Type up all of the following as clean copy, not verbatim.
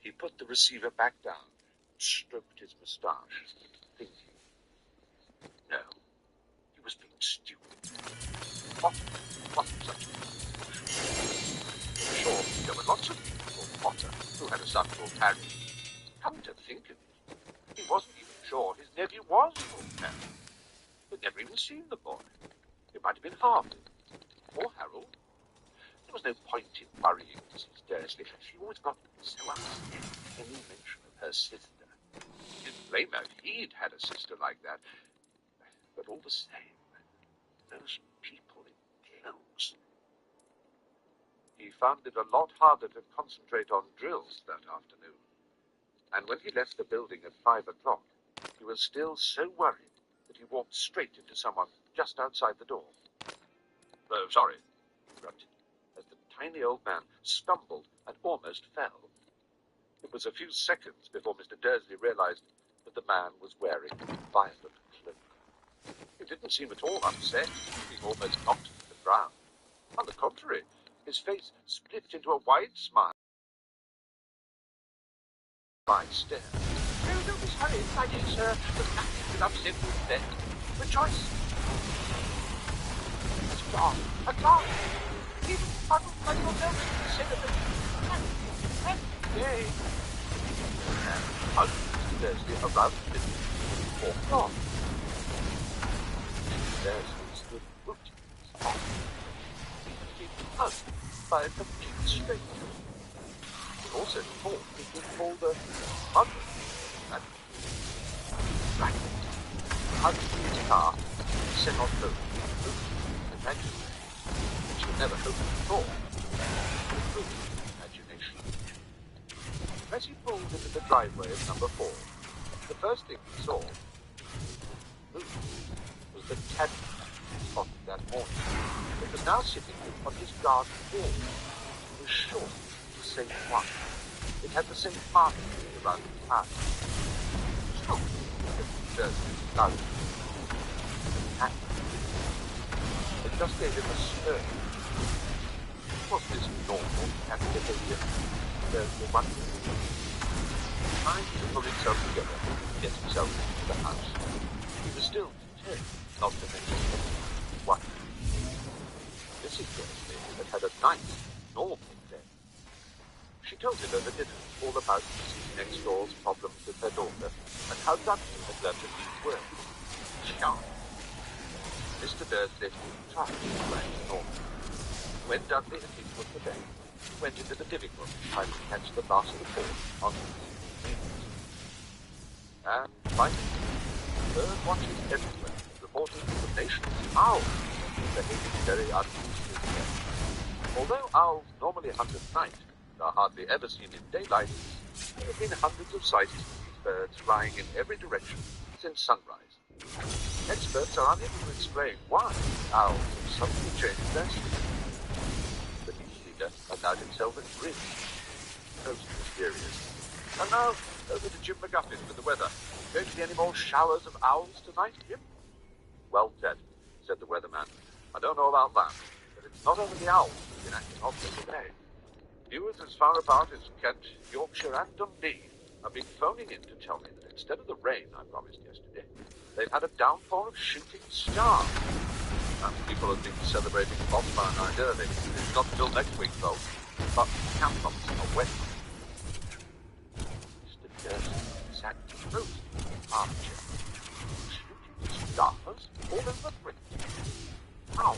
He put the receiver back down, stroked his moustache, thinking. No, he was being stupid. What such a Sure, there were lots of people called Potter who had a son called Harry. Come to think of it, he wasn't even sure his nephew was called Harry. He'd never even seen the boy. It might have been Harvey, or Harold. There was no point in worrying Mrs. Dursley. She always got so upset at any mention of her sister. He didn't blame her if he'd had a sister like that. But all the same, those people in clothes. He found it a lot harder to concentrate on drills that afternoon. And when he left the building at 5 o'clock, he was still so worried that he walked straight into someone just outside the door. Sorry, he grunted, as the tiny old man stumbled and almost fell. It was a few seconds before Mr. Dursley realized that the man was wearing a violet cloak. He didn't seem at all upset, being almost knocked to the ground. On the contrary, his face split into a wide smile. Wide stare. Oh, don't be sorry, my dear sir. The captain will upset you with that. Rejoice. It's a glass. A glass. Even puddle like yourself celebrate. Yay. And Mr. Dursley around the building walked on. Mr. Dursley stood rooting his arm. He was hugged by a complete stranger. He also thought he was called a mother. And hugged his car, set on both, imaginary, which he never hoped before, improved imagination. As he pulled into the driveway of number 4, the first thing he saw was the tabby spotted that morning. It was now sitting on his garden wall. It was short, the same one. It had the same marking around its eyes. Stop, Mr. Dursley loudly. It just gave him a stir. Was this normal cat behavior? Dursley wondered. Trying to pull himself together and get himself into the house. He was still determined not to mention what. Mrs. Dursley had a nice, normal day. She told him over dinner all about Mrs. Next Door's problems with her daughter and how Dudley had learned to read well. Sharp. Mr. Dursley tried to explain normal. When Dudley had been put to bed, he went into the living room trying to catch the last report on his news. And finally, bird watchers everywhere reporting the nation's owls behaving very unusually. Although owls normally hunt at night and are hardly ever seen in daylight, there have been hundreds of sightings of these birds flying in every direction since sunrise. Experts are unable to explain why owls have suddenly changed their sleep. The news leader allowed himself a grin. Most mysterious. And now, over to Jim McGuffin with the weather. Going to be any more showers of owls tonight, Jim? Well said, said the weatherman. I don't know about that, but it's not only the owls who've been acting odd today. Viewers as far apart as Kent, Yorkshire and Dundee have been phoning in to tell me that instead of the rain I promised yesterday, they've had a downpour of shooting stars. And people have been celebrating bonfire night early. It's not until next week, though. But campfires are wet. Mr. Dursley sat close to the armchair, shooting stars all over the place. How?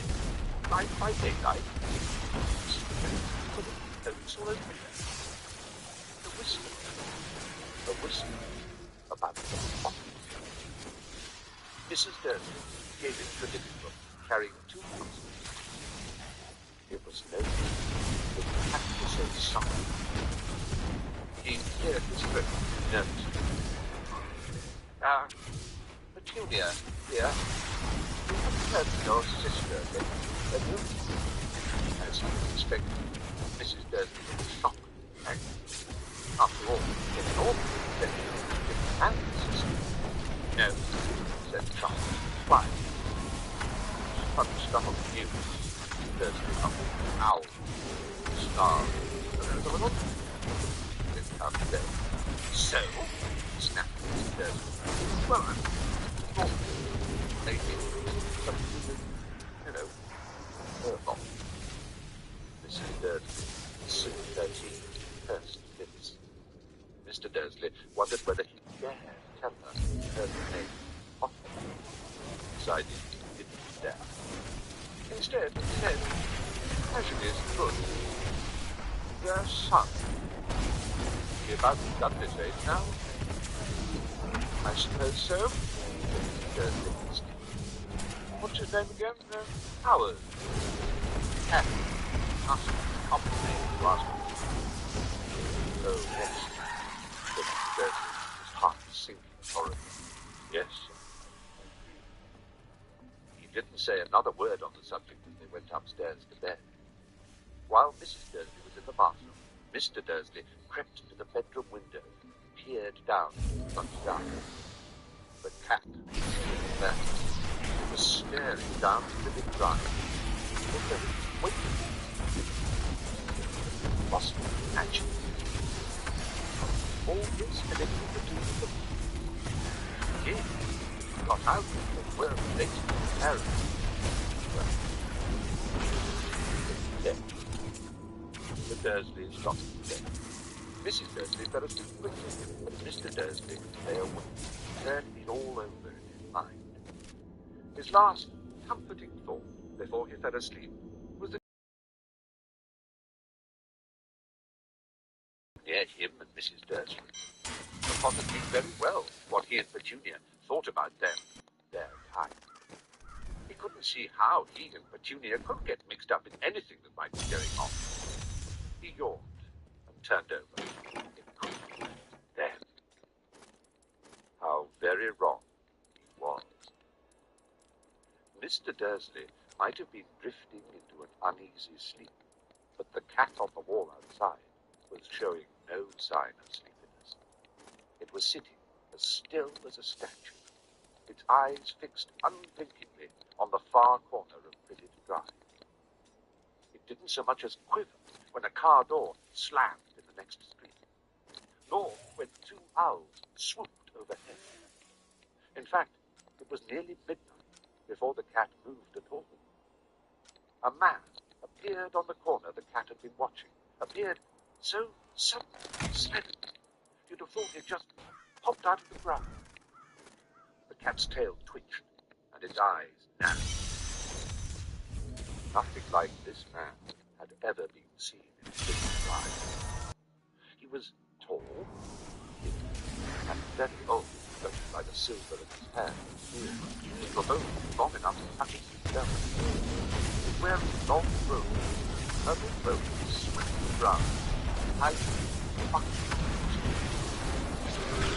Night by daylight? Notes all over there. The whisper about the pot. Mrs. Dursley came into the living room, carrying 2 cups. It was no good that he had to say something. He cleared his throat nervously. Petunia, dear, you haven't heard from your sister lately, have you? As he expected, Mrs. Dursley was shocked and angry. After all, in an ordinary connection, he didn't have a sister. No, said Charles. Why? Stuff on the news. Dursley up. Owl. Stars. And there was a little. Didn't come today. So, snapped Mrs. Dursley. Well, I'm not maybe something with, her lot. Mrs. Dursley soon pursed lips. Mr. Dursley wondered whether he dared tell her her name often. Decided he didn't dare. Instead, he said, casually as good, their son. You're about done this age now? I suppose so. Mrs. Dursley. What's his name again? Howard. Cat. Ask a common name to ask him. Oh, yes. Mrs. Dursley, his heart sinking horribly. Yes. He didn't say another word on the subject as they went upstairs to bed. While Mrs. Dursley was in the bathroom, Mr. Dursley crept to the bedroom window and peered down into the front garden. The cat was there. It was staring down to the big drive. Also, waiting. Possibly catching. All this connected the two of them. He got out and were related to the parents. Well, dead. The Dursleys got dead. Mrs. Dursley fell asleep quickly, but Mr. Dursley lay awake, turning it all over in his mind. His last comforting thought before he fell asleep was that near him and Mrs. Dursley. The Potter knew very well what he and Petunia thought about them, their kind. He couldn't see how he and Petunia could get mixed up in anything that might be going on. He yawned and turned over. It couldn't be them. How very wrong he was. Mr. Dursley might have been drifting into an uneasy sleep, but the cat on the wall outside was showing no sign of sleepiness. It was sitting as still as a statue, its eyes fixed unblinkingly on the far corner of Village Drive. It didn't so much as quiver when a car door slammed in the next street, nor when two owls swooped overhead. In fact, it was nearly midnight before the cat moved at all. A man appeared on the corner the cat had been watching, appeared so suddenly, suddenly, you'd have thought he'd just popped out of the ground. The cat's tail twitched, and its eyes narrowed. Nothing like this man had ever been seen in his life. He was tall, thin, and very old, judging by the silver in his hair and beard. They were both long enough to touch his belt. He was wearing long robes, purple robes sweeping brown, tight, bucking,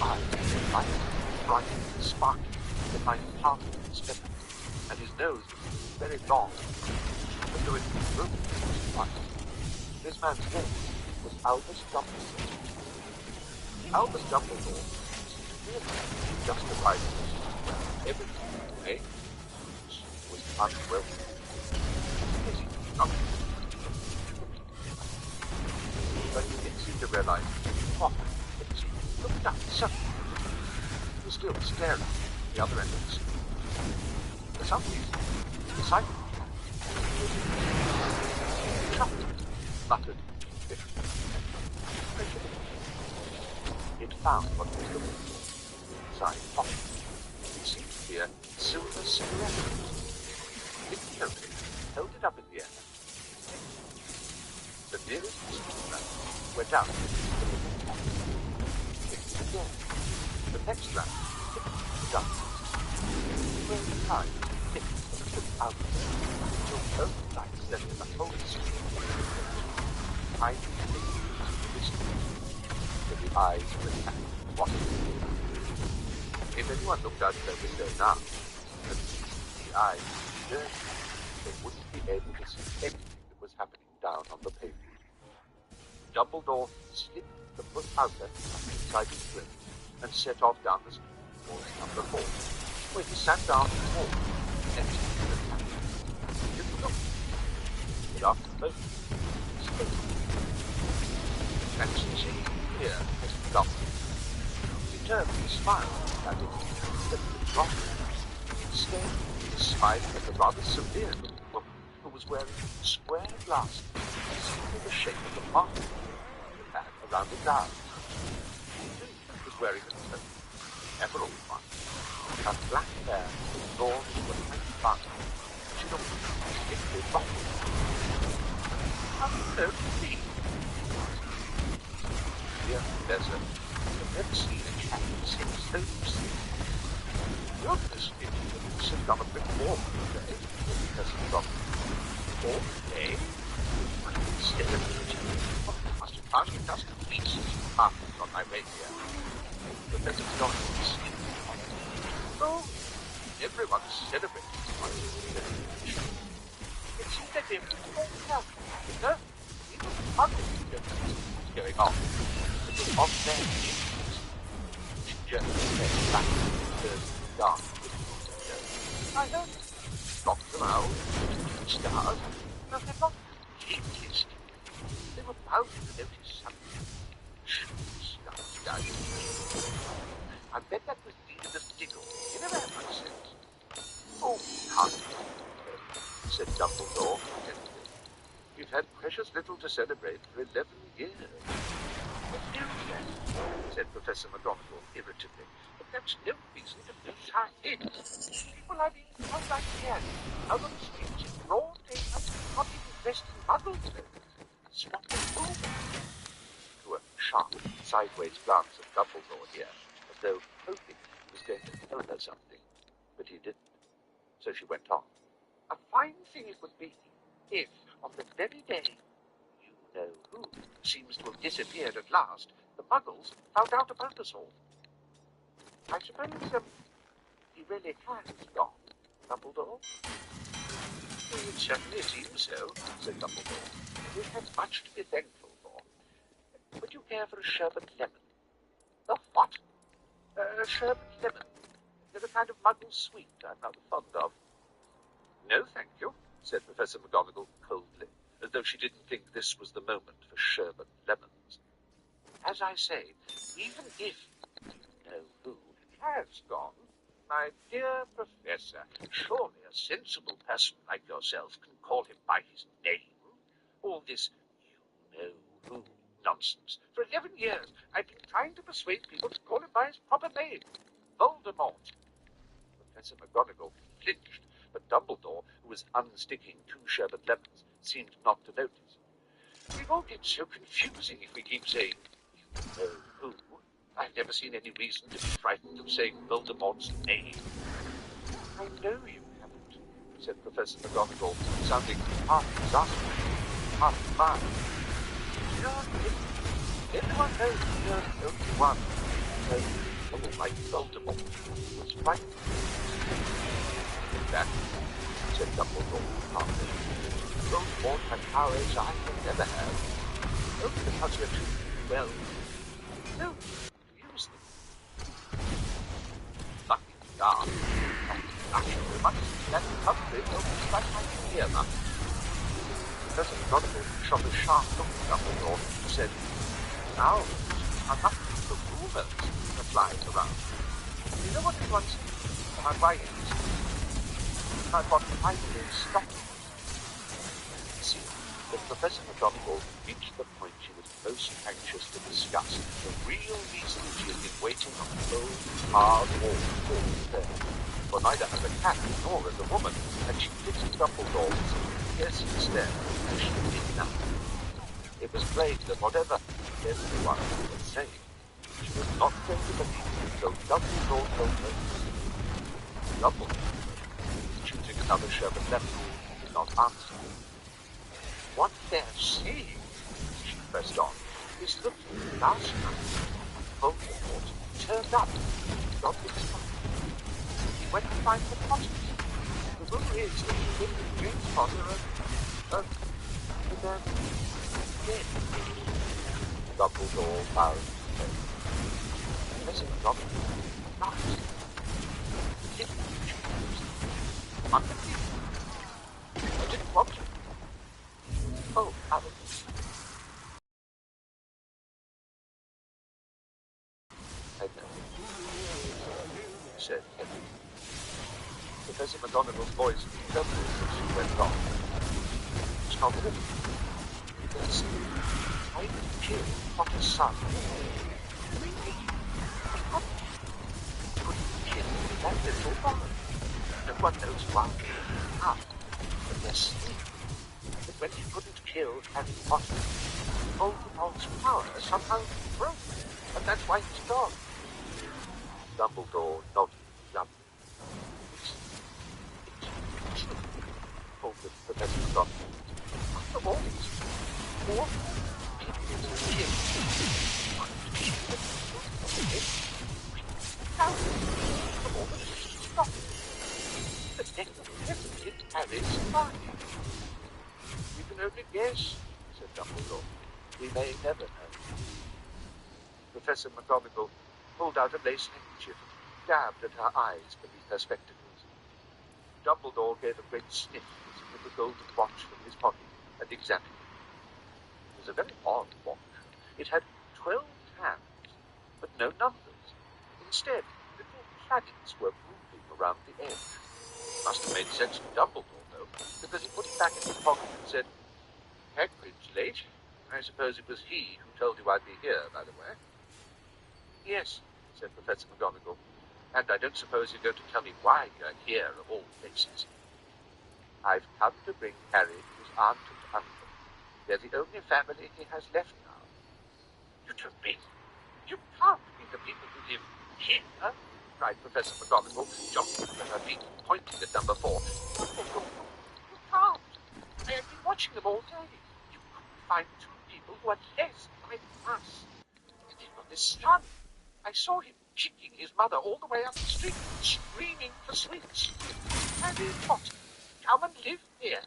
eyes were light, bright, sparkling, behind part of his feathers, and his nose was very long, but though it was rope, this man's name was Albus Dumbledore. Albus Dumbledore really justified everything, eh? Was unwelcome. But he didn't seem to realize what he looked up suddenly. He was still staring at the other end of the street. For some reason, the sight of the cat muttered differently. It found what it was looking for inside the pocket. It seemed to be a silver cigarette. It held it, held it up in the air. The nearest street lamp went out into the little pocket. It was again. The next lamp ticked down. Every time it took out until both lights set in the whole street. I with the eyes of the cat watching. If anyone looked out their window now and the eyes dirty, they wouldn't be able to see anything that was happening down on the pavement. Dumbledore slipped the foot outer inside his grip and set off down the street towards number 4, where he sat down and walked next to the cat. He didn't look. He asked both. He spoke. And she here has come. disturbing smile at it that was wrong. Instead, he was smiling at the rather severe-looking woman who was wearing square glasses, in the shape of a mark had around the dial. He was wearing an emerald one, her black hair was drawn into a tiny bun. She looked particularly bottled. Hello, please. Dear Professor, I've never seen a cat seem so sick. You're listening to the sit down a bit more today, Professor Doctor. All day? Instead of I must have found you just a piece of on my way here. Professor Doctor is oh, everyone's celebrating my celebration. It seems that everyone's all happy. No, even others what's going on. It was on their knees. She just went back to the dark with the I don't knock them out. Stars. No, they're not genius. They were bound to notice something. Stars down. I bet that was the diggle. You never had much sense. Oh, can't said Dumbledore gently. We've had precious little to celebrate for 11 years. But no, said Professor McGonagall irritably. But that's no reason to lose our heads. People are being held like cats out on the streets in broad daylight, not even dressed in muddled clothes. Swap them over. To a sharp, sideways glance at Dumbledore here, as though hoping he was going to tell her something, but he didn't. So she went on. A fine thing it would be if, on the very day you know who seems to have disappeared at last, the Muggles found out about us all. I suppose he really has gone, Dumbledore? It certainly seems so, said Dumbledore. We've had much to be thankful for. Would you care for a sherbet lemon? A what? Sherbet lemon. They're a kind of Muggle sweet I'm rather fond of. No, thank you, said Professor McGonagall coldly, as though she didn't think this was the moment for sherbet lemons. As I say, even if you know who has gone, my dear Professor, surely a sensible person like yourself can call him by his name. All this you know who nonsense. For 11 years, I've been trying to persuade people to call him by his proper name, Voldemort. Professor McGonagall flinched, but Dumbledore, who was unsticking 2 sherbet lemons, seemed not to notice. It all gets so confusing if we keep saying, you know who. I've never seen any reason to be frightened of saying Voldemort's name. I know you haven't, said Professor McGonagall, sounding half exasperated, half mad. Everyone knows you're the only one who knows people like Voldemort was frightened. That, said Dumbledore calmly. Voldemort had powers I have never had. Only because you're too well. No, use them. Lucky dark. Actually, much that country almost like my ear much. Professor McGonagall shot a sharp look at Dumbledore and said, now, I'm not the rumors that are flying around. You know what it was about my ears? About what finally stopped it. See, that Professor McGonagall reached the point she was most anxious to discuss, the real reason she had been waiting on the cold, hard wall all day. For neither as a cat nor as a woman had she fixed Dumbledore with such a piercing stare as she did now. It was plain that whatever everyone was saying, she was not going to believe until Dumbledore told her. Dumbledore, choosing another sherbet lemon, did not answer. What they're saying, she pressed on, is that last night Voldemort turned up and got his spot. He went to find the Potters. The rumor is that he lived with James Potter and they're dead. Dumbledore bowed his head. Professor McGonagall laughed. I didn't want to. Oh, Alex. I know. Professor McGonagall's voice trembled as she went on. It's not all. Yes, I would kill Potter's son. Couldn't kill that little boy. No one knows why. How? But yes, but when he couldn't kill Harry Potter, Voldemort's power somehow broke, and that's why he's gone. Dumbledore nodded bluntly. It's true, told the Professor McGonagall. After all these poor people who killed how the moment stop it. The next did Harry survive? You can only guess, said Dumbledore. We may never know. Professor McGonagall pulled out a lace handkerchief and dabbed at her eyes beneath her spectacles. Dumbledore gave a great sniff as he took a golden watch from his pocket and examined it. It was a very odd watch. It had 12 hands, but no numbers. Instead, little planets were moving around the edge. It must have made sense to Dumbledore, though, because he put it back in his pocket and said, Hagrid's late. I suppose it was he who told you I'd be here, by the way. Yes, said Professor McGonagall, and I don't suppose you're going to tell me why you're here of all places. I've come to bring Harry to his aunt and uncle. They're the only family he has left now. You don't mean you can't be the people who live here, cried Professor McGonagall, jumping at her feet and pointing at number 4. You can't. I have been watching them all day. You couldn't find 2 people who are less like us. And even this son, I saw him kicking his mother all the way up the street, screaming for sweets. Harry Potter, come and live here.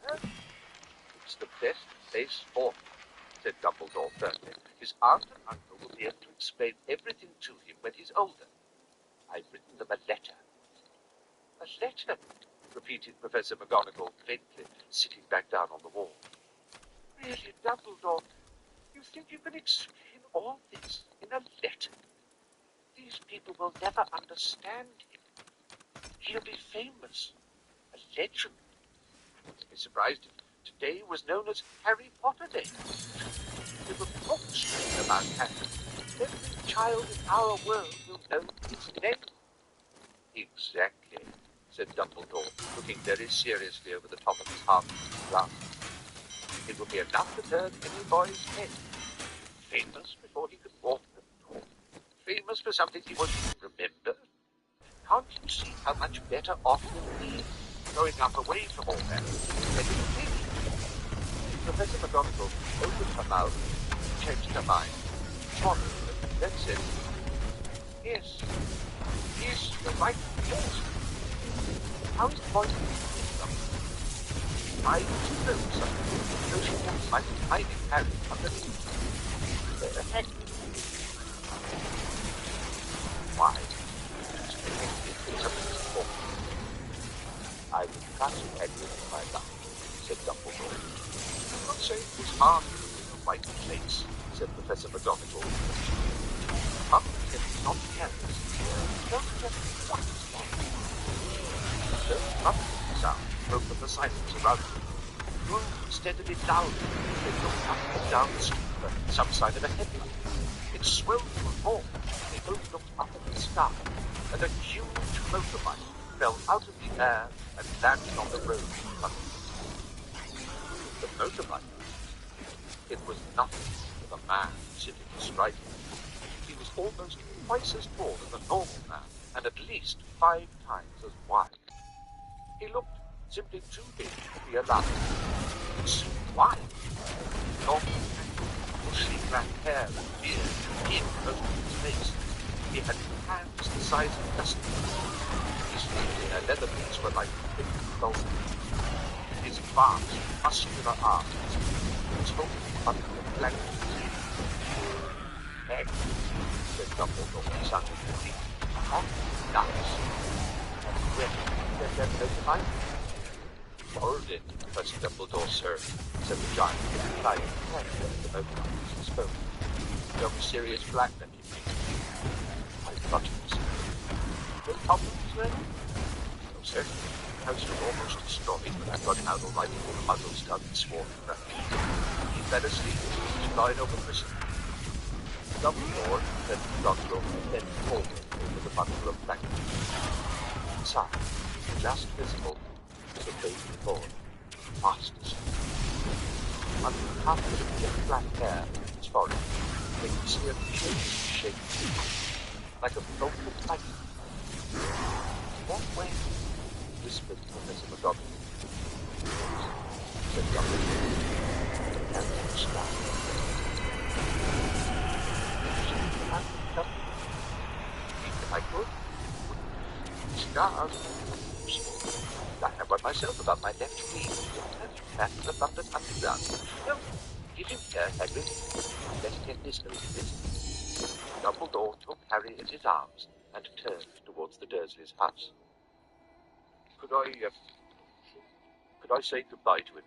It's the best place for him, said Dumbledore firmly. His aunt and uncle will be able to explain everything to him when he's older. I've written them a letter. A letter? Repeated Professor McGonagall faintly, sitting back down on the wall. Really, Dumbledore, you think you can explain all this in a letter? These people will never understand him. He'll be famous, a legend. I'd be surprised if today was known as Harry Potter Day. There were books about Harry. Every child in our world will know his name. Exactly, said Dumbledore, looking very seriously over the top of his half-eaten glasses. It would be enough to turn any boy's head. Famous before he could walk and talk. Famous for something he won't even remember. Can't you see how much better off he'll be growing up away from all that? Professor McGonagall opened her mouth, changed her mind, swallowed, and then said, Yes, you're right, yes. How is the boy to do something? I know something, so she might be hiding Harry underneath. Heck. Why? I would trust Edward in my life, said Dumbledore. I'm not saying it was hard to in a white place, said Professor McGonagall. Pumpkin is not careless. Don't just what is that? The pumpkin sound broke from the silence around them. Grew steadily louder. They looked up and down the street for some sign of a headlight. It swelled to a roar. They both looked up at the sky, and a huge motorbike fell out of the air and landed on the road in front of them. The motorbike, it was nothing but a man sitting astride it. He was almost twice as tall as a normal man, and at least 5 times as wide. He looked simply too big to be alive. It seemed wide. Long, bushy black hair and beard hid most of his face. He had hands the size of customers. His feet and leather boots were like thick velvet. His vast, muscular arms was holding under the blankets. Egg, said Dumbledore, sounding deep. Hot nuts. And when did that notify? Borrowed it, Professor Dumbledore, sir, said the giant, lying hand at the motorbike as he spoke. Young, serious black that he made. I thought it was no problems then? No, sir. house was almost destroyed when I got out all my little muggles started swarming around. He fell asleep and was lying over Christmas. Dumbledore, then Doctor, then Paul with a bundle of blankets. Inside, just visible, was a baby boy, fast asleep. Under the carpet of jet black hair in his forehead, they could see a curious shape, like a bolt of lightning. What way? Whispered Professor McGonagall. Said Dumbledore, and then smiled. I could. Stars. I have one myself about my left wing. That is abundant underground. No, give him here, Hagrid. Let's get this over with. Dumbledore took Harry in his arms and turned towards the Dursleys' house. Could I say goodbye to him?